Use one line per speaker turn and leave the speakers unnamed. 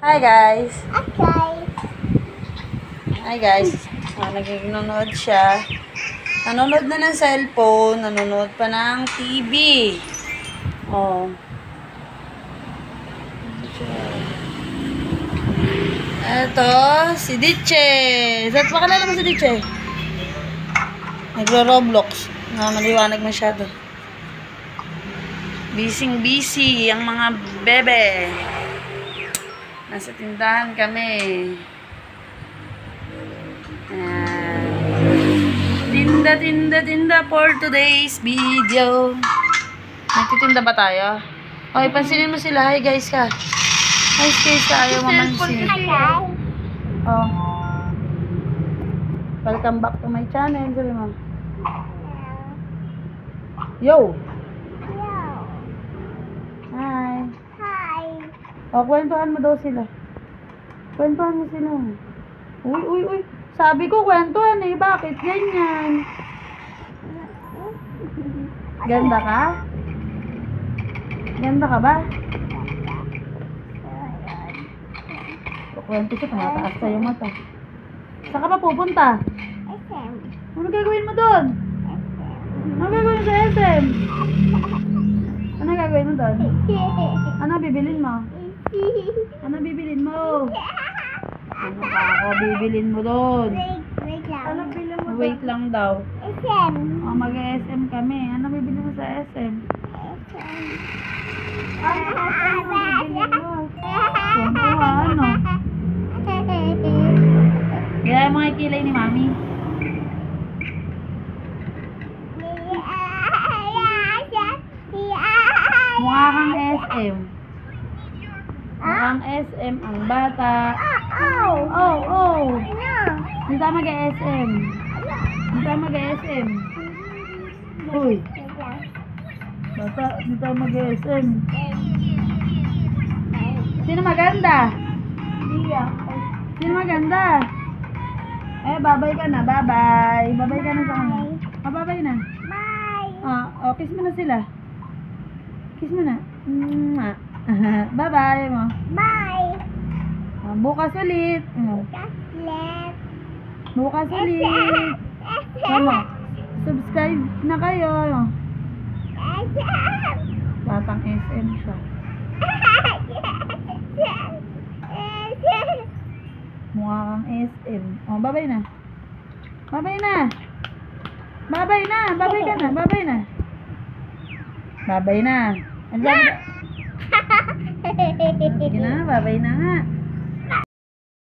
Hi guys.
Okay.
Hi guys. Nanonood siya. Nanonood na ng cellphone. Nanonood pa ng TV. Oh. Eto, si Diche. Saan pakilala mo si Diche? Nagro-Roblox. Maliwanag masyado. Busy ang mga bebe. Nasa tindahan kami. Tinda for today's video. Nagtitinda ba tayo? Okay, pansinin mo sila. Hi guys ka. Hi guys ka. Ayaw mamansin. Oh. Welcome back to my channel. Sabi mo. Yo! Hi.
Hi.
O, kwentuhan mo daw sila. Kwentuhan mo sila. Uy. Sabi ko, kwentuhan eh. Bakit ganyan? Ganda ka? Ganda ka ba? Kwento siya, tumataas sa yung mata. Saan ka pa pupunta?
SM.
Ano gagawin mo doon? Ano gagawin sa SM? Ano gagawin mo doon? Ano bibilin mo? Ano bibilin mo? Ano pa ako bibilin mo doon?
Wait lang. Ano bilhin mo?
Wait lang daw.
SM.
O, mag-SM kami. Ano bibilin mo sa SM? Ano bibilin mo? Kwentuhan, ano? Kaya mga kilay ni Mami. Mukha kang SM. Mukhang SM ang bata. Oh. Hindi tayo mag-SM. Hindi tayo mag-SM. Uy. Bata, hindi tayo mag-SM. Sino maganda? Sino maganda? Babay ka na. Babay. Babay ka na sa kanya. Babay na.
Bye.
Kiss mo na sila. Kiss mo na. Bye-bye mo.
Bye.
Bukas ulit.
Gaslet.
Bukas ulit. Ano? Subscribe na kayo. Batang SM siya. Mukha kang SM. Babay na. Babay na. Babay na. Babay ka na. Babay na. Babay na. Andiyan. Sige na. Babay na nga.